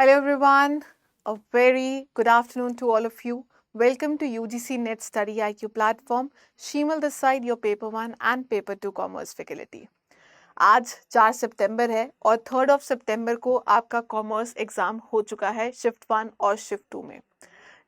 Hello everyone, a very good afternoon to all of you. Welcome to UGC Net Study IQ platform. शीमल this side, your paper 1 and paper 2 commerce faculty. आज 4 सितंबर है और 3 सितंबर को आपका commerce exam हो चुका है shift 1 और shift 2 में।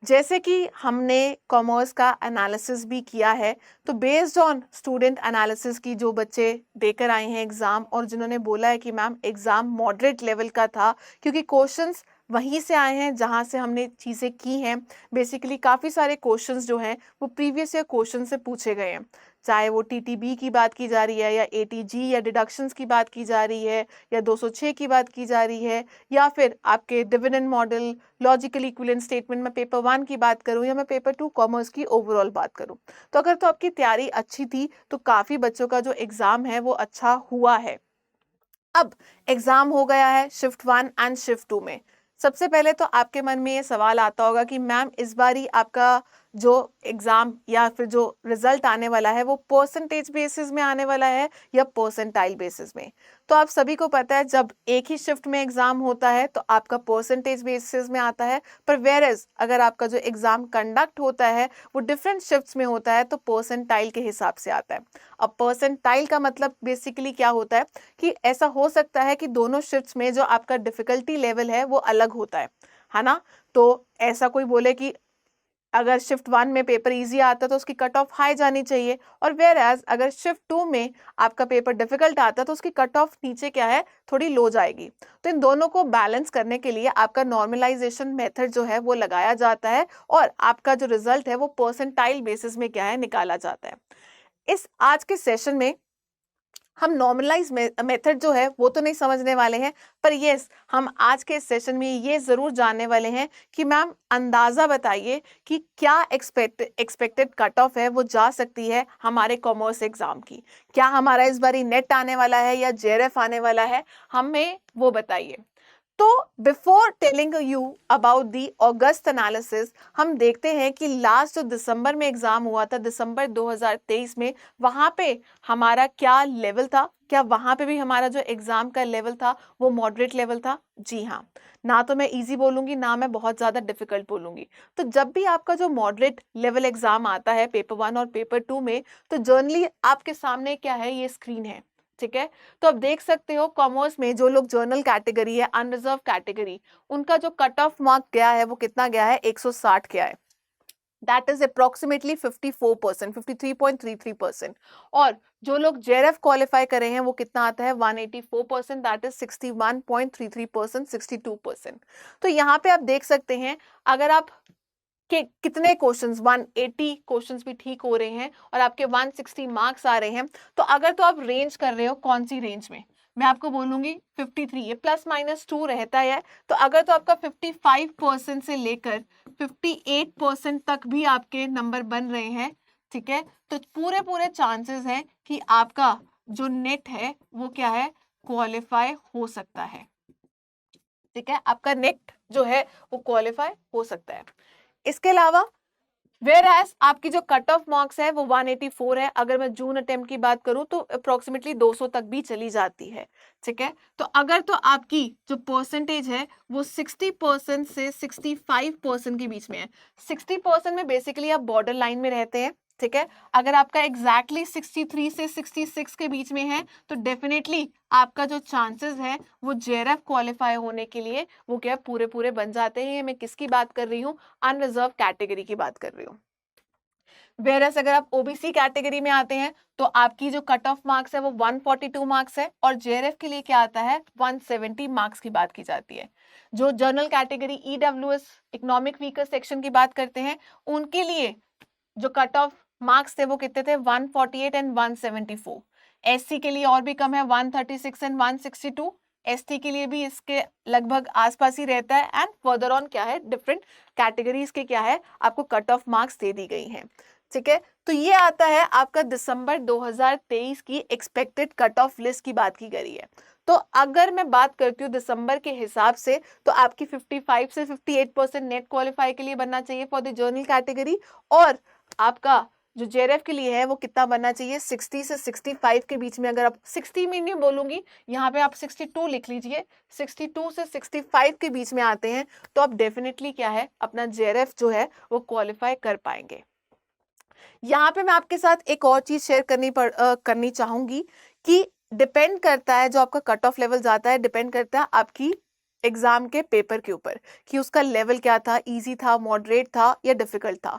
जैसे कि हमने कॉमर्स का एनालिसिस भी किया है, तो बेस्ड ऑन स्टूडेंट एनालिसिस की जो बच्चे देकर आए हैं एग्ज़ाम और जिन्होंने बोला है कि मैम एग्ज़ाम मॉडरेट लेवल का था, क्योंकि क्वेश्चंस वहीं से आए हैं जहां से हमने चीज़ें की हैं। बेसिकली काफ़ी सारे क्वेश्चंस जो हैं वो प्रीवियस ईयर क्वेश्चन से पूछे गए हैं, चाहे वो टीटीबी की बात की जा रही है या एटीजी या डिडक्शंस की बात की जा रही है या 206 की बात की जा रही है या फिर आपके dividend model, logical equivalent statement में पेपर 1 की बात करूं या मैं पेपर 2 कॉमर्स की ओवरऑल बात करूं। तो अगर तो आपकी तैयारी अच्छी थी तो काफ़ी बच्चों का जो एग्ज़ाम है वो अच्छा हुआ है। अब एग्ज़ाम हो गया है शिफ्ट 1 एंड शिफ्ट 2 में। सबसे पहले तो आपके मन में ये सवाल आता होगा कि मैम इस बारी आपका जो एग्ज़ाम या फिर जो रिजल्ट आने वाला है वो परसेंटेज बेसिस में आने वाला है या परसेंटाइल बेसिस में। तो आप सभी को पता है जब एक ही शिफ्ट में एग्ज़ाम होता है तो आपका परसेंटेज बेसिस में आता है, पर वेयरएज अगर आपका जो एग्ज़ाम कंडक्ट होता है वो डिफरेंट शिफ्ट्स में होता है तो परसेंटाइल के हिसाब से आता है। अब परसेंटाइल का मतलब बेसिकली क्या होता है कि ऐसा हो सकता है कि दोनों शिफ्ट्स में जो आपका डिफिकल्टी लेवल है वो अलग होता है ना। तो ऐसा कोई बोले कि अगर शिफ्ट 1 में पेपर इजी आता है तो उसकी कट ऑफ हाई जानी चाहिए, और वेयर एज अगर शिफ्ट 2 में आपका पेपर डिफिकल्ट आता है तो उसकी कट ऑफ नीचे क्या है, थोड़ी लो जाएगी। तो इन दोनों को बैलेंस करने के लिए आपका नॉर्मलाइजेशन मेथड जो है वो लगाया जाता है और आपका जो रिजल्ट है वो परसेंटाइल बेसिस में क्या है, निकाला जाता है। इस आज के सेशन में हम नॉर्मलाइज मेथड जो है वो तो नहीं समझने वाले हैं, पर यस हम आज के सेशन में ये जरूर जानने वाले हैं कि मैम अंदाजा बताइए कि क्या एक्सपेक्टेड कट ऑफ है वो जा सकती है हमारे कॉमर्स एग्जाम की। क्या हमारा इस बारी नेट आने वाला है या जेआरएफ आने वाला है, हमें वो बताइए। तो before telling you about the August analysis, हम देखते हैं कि लास्ट जो दिसंबर में एग्जाम हुआ था, दिसंबर 2023 में, वहां पे हमारा क्या लेवल था। क्या वहां पे भी हमारा जो एग्जाम का लेवल था वो मॉडरेट लेवल था? जी हाँ। ना तो मैं इजी बोलूंगी ना मैं बहुत ज्यादा डिफिकल्ट बोलूंगी। तो जब भी आपका जो मॉडरेट लेवल एग्जाम आता है पेपर 1 और पेपर 2 में, तो जर्नली आपके सामने क्या है, ये स्क्रीन है, ठीक है। तो अब देख सकते हो कॉमर्स में जो लोग जर्नल कैटेगरी है, अनरिजर्व कैटेगरी, उनका जो कट ऑफ मार्क गया है वो कितना गया है, 160 गया है। That is approximately 54%, 53.33%। और जो लोग जेआरएफ क्वालिफाई करे हैं वो कितना आता है, 184%, दैट इज 61.33%, 62%। तो यहाँ पे आप देख सकते हैं अगर आप कि कितने क्वेश्चंस, 180 क्वेश्चंस भी ठीक हो रहे हैं और आपके 160 मार्क्स आ रहे हैं, तो अगर तो आप रेंज कर रहे हो कौन सी रेंज में, मैं आपको बोलूंगी 53, ये +-2 रहता है। तो अगर तो आपका 55% से लेकर 58% तक भी आपके नंबर बन रहे हैं, ठीक है, तो पूरे पूरे चांसेस हैं कि आपका जो नेट है वो क्या है, क्वालिफाई हो सकता है, ठीक है, आपका नेट जो है वो क्वालिफाई हो सकता है। इसके अलावा वेयर एज आपकी जो कट ऑफ मार्क्स है वो 184 है। अगर मैं जून अटेम्प्ट की बात करूं तो अप्रोक्सीमेटली 200 तक भी चली जाती है, ठीक है। तो अगर तो आपकी जो परसेंटेज है वो 60% से 65% के बीच में है, 60% में बेसिकली आप बॉर्डर लाइन में रहते हैं, ठीक है। अगर आपका एग्जैक्टली 63 से 66 के बीच में है तो डेफिनेटली आपका जो चांसेस है वो जेआरएफ क्वालिफाई होने के लिए वो क्या पूरे पूरे बन जाते हैं। मैं किसकी बात कर रही हूँ, अनरिजर्व कैटेगरी की बात कर रही हूँ। वेरस अगर आप ओबीसी कैटेगरी में आते हैं तो आपकी जो कट ऑफ मार्क्स है वो 142 मार्क्स है और जेआरएफ के लिए क्या आता है, 170 मार्क्स की बात की जाती है। जो general category EWS economic weaker section की बात करते हैं उनके लिए जो कट ऑफ मार्क्स थे वो कितने थे, 148 एंड 174। एससी के लिए और भी कम है, 136 एंड 162। एसटी के लिए भी इसके लगभग आसपास ही रहता है। एंड फर्दर ऑन क्या है, डिफरेंट कैटेगरीज के क्या है आपको कट ऑफ मार्क्स दे दी गई हैं, ठीक है। तो ये आता है आपका दिसंबर 2023 की एक्सपेक्टेड कट ऑफ लिस्ट की बात की गई है। तो अगर मैं बात करती हूँ दिसंबर के हिसाब से तो आपकी 55 से 58% नेट क्वालिफाई के लिए बनना चाहिए फॉर द जर्नल कैटेगरी, और आपका जो जेआरएफ के लिए है वो कितना बनना चाहिए, 60 से 65 के बीच में। अगर आप 60 में नहीं बोलूंगी, यहाँ पे आप 62 लिख लीजिए, 62 से 65 के बीच में आते हैं तो आप डेफिनेटली क्या है, अपना जेआरएफ जो है वो क्वालिफाई कर पाएंगे। यहाँ पे मैं आपके साथ एक और चीज शेयर करनी चाहूंगी कि डिपेंड करता है, जो आपका कट ऑफ लेवल जाता है डिपेंड करता है आपकी एग्जाम के पेपर के ऊपर कि उसका लेवल क्या था, इजी था, मॉडरेट था या डिफिकल्ट था।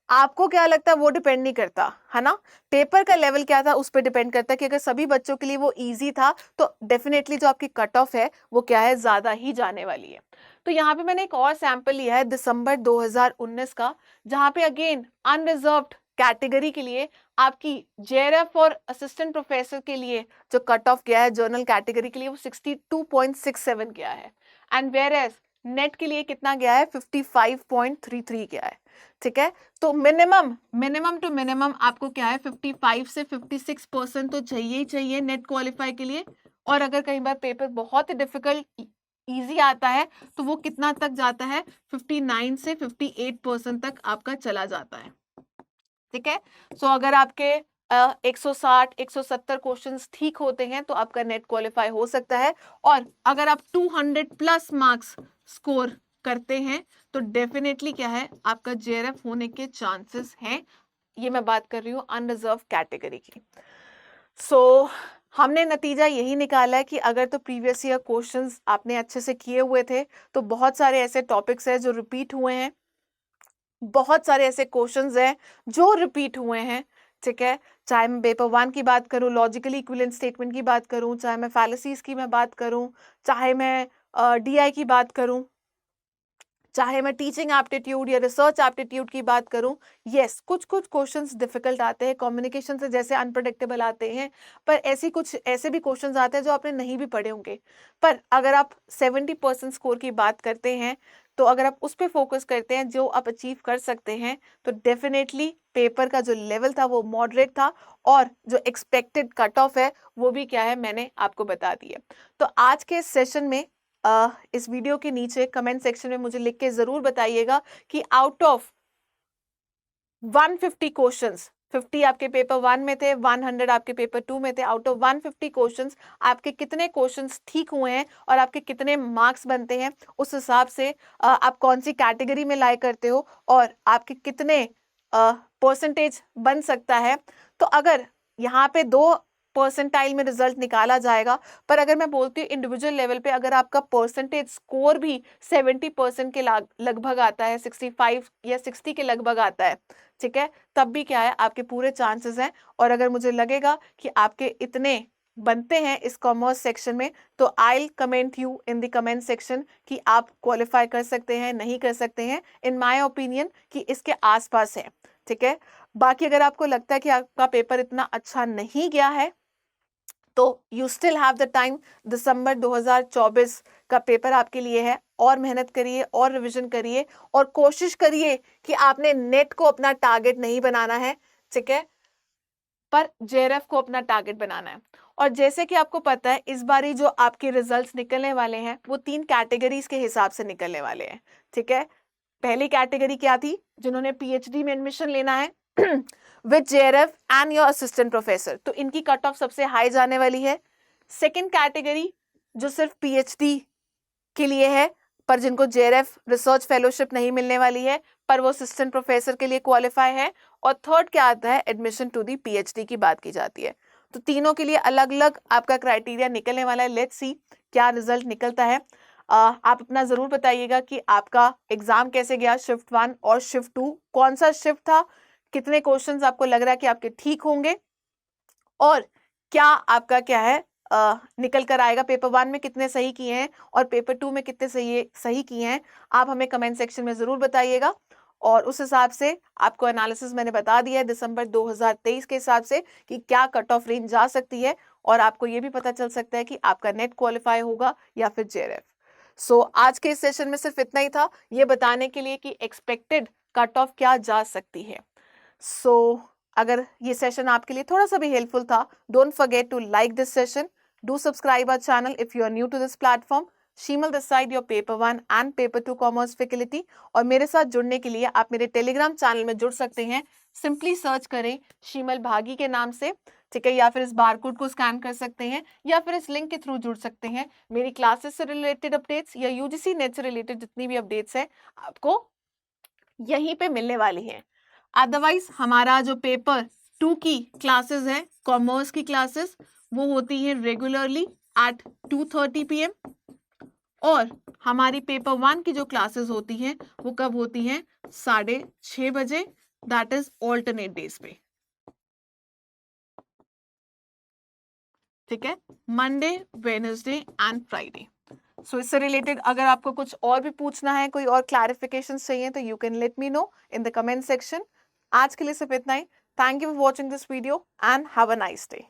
आपको क्या लगता है वो डिपेंड नहीं करता है ना, पेपर का लेवल क्या था उस पर डिपेंड करता है कि अगर सभी बच्चों के लिए वो इजी था तो डेफिनेटली जो आपकी कट ऑफ है वो क्या है, ज्यादा ही जाने वाली है। तो यहाँ पे मैंने एक और सैंपल लिया है दिसंबर 2019 का, जहाँ पे अगेन अनरिजर्व्ड कैटेगरी के लिए आपकी जेआरएफ और असिस्टेंट प्रोफेसर के लिए जो कट ऑफ गया है जनरल कैटेगरी के लिए वो 62.67 गया है, एंड वेयर एज नेट के लिए कितना गया है, 55.33 गया है। ठीक है, तो मिनिमम टू मिनिमम आपको क्या है, 55 से 56% तो चाहिए ही चाहिए नेट क्वालिफाई के लिए। और अगर कई बार पेपर बहुत ही डिफिकल्ट इजी आता है तो वो कितना तक जाता है, 59 से 58% तक आपका चला जाता है। ठीक है, सो अगर आपके 160 170 क्वेश्चंस ठीक होते हैं तो आपका नेट क्वालिफाई हो सकता है। और अगर आप 200 प्लस मार्क्स स्कोर करते हैं तो डेफिनेटली क्या है, आपका जेआरएफ होने के चांसेस हैं। ये मैं बात कर रही हूँ अनरिजर्व कैटेगरी की। सो हमने नतीजा यही निकाला है कि अगर तो प्रीवियस ईयर क्वेश्चंस आपने अच्छे से किए हुए थे तो बहुत सारे ऐसे टॉपिक्स हैं जो रिपीट हुए हैं, बहुत सारे ऐसे क्वेश्चंस हैं जो रिपीट हुए हैं। ठीक है, चाहे मैं पेपर 1 की बात करूं, लॉजिकली इक्विवेलेंट स्टेटमेंट की बात करूं, चाहे मैं फैलेसीज की मैं बात करूं, चाहे मैं डीआई की बात करूं, चाहे मैं टीचिंग एप्टीट्यूड या रिसर्च एप्टीट्यूड की बात करूं। यस, कुछ कुछ क्वेश्चंस डिफिकल्ट आते हैं, कम्युनिकेशन से जैसे अनप्रेडिक्टेबल आते हैं, पर ऐसे भी क्वेश्चंस आते हैं जो आपने नहीं भी पढ़े होंगे। पर अगर आप 70% स्कोर की बात करते हैं तो अगर आप उस पर फोकस करते हैं जो आप अचीव कर सकते हैं तो डेफिनेटली पेपर का जो लेवल था वो मॉडरेट था, और जो एक्सपेक्टेड कट ऑफ है वो भी क्या है, मैंने आपको बता दिया। तो आज के सेशन में इस वीडियो के नीचे कमेंट सेक्शन में मुझे लिख के जरूर बताइएगा कि आउट ऑफ 150 क्वेश्चंस, 50 आपके पेपर 1 में थे, 100 आपके पेपर 2 में थे, आउट ऑफ 150 क्वेश्चंस आपके कितने क्वेश्चंस ठीक हुए हैं और आपके कितने मार्क्स बनते हैं, उस हिसाब से आप कौन सी कैटेगरी में लाई करते हो और आपके कितने परसेंटेज बन सकता है। तो अगर यहाँ पे 2 परसेंटाइल में रिजल्ट निकाला जाएगा, पर अगर मैं बोलती हूँ इंडिविजुअल लेवल पे अगर आपका परसेंटेज स्कोर भी 70% के लगभग आता है, 65 या 60 के लगभग आता है, ठीक है, तब भी क्या है, आपके पूरे चांसेस हैं। और अगर मुझे लगेगा कि आपके इतने बनते हैं इस कॉमर्स सेक्शन में तो I will comment you in the comment section कि आप क्वालिफाई कर सकते हैं, नहीं कर सकते हैं, इन माय ओपिनियन कि इसके आसपास है। ठीक है, बाकी अगर आपको लगता है कि आपका पेपर इतना अच्छा नहीं गया है तो you still have the time, दिसंबर 2024 का पेपर आपके लिए है, और मेहनत करिए और रिवीजन करिए और कोशिश करिए कि आपने नेट को अपना टारगेट नहीं बनाना है, ठीक है, पर जेआरएफ को अपना टारगेट बनाना है। और जैसे कि आपको पता है इस बारी जो आपके रिजल्ट्स निकलने वाले हैं वो 3 कैटेगरीज के हिसाब से निकलने वाले हैं। ठीक है, पहली कैटेगरी क्या थी, जिन्होंने पीएचडी में एडमिशन लेना है with JRF and your assistant professor, तो इनकी कट ऑफ सबसे हाई जाने वाली है। सेकंड कैटेगरी जो सिर्फ पीएचडी के लिए है पर जिनको जेआरएफ रिसर्च फेलोशिप नहीं मिलने वाली है पर वो असिस्टेंट प्रोफेसर के लिए क्वालिफाई है। और थर्ड क्या आता है, एडमिशन टू दी पीएचडी की बात की जाती है। तो तीनों के लिए अलग अलग आपका क्राइटेरिया निकलने वाला है। लेट्स सी क्या रिजल्ट निकलता है। आप अपना जरूर बताइएगा कि आपका एग्जाम कैसे गया, शिफ्ट 1 और शिफ्ट 2, कौन सा शिफ्ट था, कितने क्वेश्चंस आपको लग रहा है कि आपके ठीक होंगे, और क्या आपका क्या है निकल कर आएगा, पेपर 1 में कितने सही किए हैं और पेपर 2 में कितने सही किए हैं। आप हमें कमेंट सेक्शन में जरूर बताइएगा और उस हिसाब से आपको एनालिसिस मैंने बता दिया है दिसंबर 2023 के हिसाब से कि क्या कट ऑफ रेंज जा सकती है, और आपको ये भी पता चल सकता है कि आपका नेट क्वालिफाई होगा या फिर जेआरएफ। सो आज के इस सेशन में सिर्फ इतना ही था, ये बताने के लिए कि एक्सपेक्टेड कट ऑफ क्या जा सकती है। सो अगर ये सेशन आपके लिए थोड़ा सा भी हेल्पफुल था, don't forget to like this session, do subscribe our channel if you are new to this platform. शीमल this side your paper 1 and paper 2 commerce faculty. और मेरे साथ जुड़ने के लिए आप मेरे टेलीग्राम चैनल में जुड़ सकते हैं। सिंपली सर्च करें शीमल भागी के नाम से, ठीक है, या फिर इस बारकोड को स्कैन कर सकते हैं या फिर इस लिंक के थ्रू जुड़ सकते हैं। मेरी क्लासेस से रिलेटेड अपडेट्स या यूजीसी नेट से रिलेटेड जितनी भी अपडेट्स हैं आपको यहीं पे मिलने वाली हैं। अदरवाइज हमारा जो पेपर 2 की क्लासेस है, कॉमर्स की क्लासेस, वो होती है रेगुलरली एट 2:30 PM। और हमारी पेपर 1 की जो क्लासेस होती हैं वो कब होती हैं? 6:30 बजे, दैट इज ऑल्टरनेट डेज पे, ठीक है, मंडे, वेडनेसडे एंड फ्राइडे। सो इससे रिलेटेड अगर आपको कुछ और भी पूछना है, कोई और क्लैरिफिकेशन चाहिए, तो you can let me know in the comment section. आज के लिए सिर्फ इतना ही। Thank you for watching this video and have a nice day.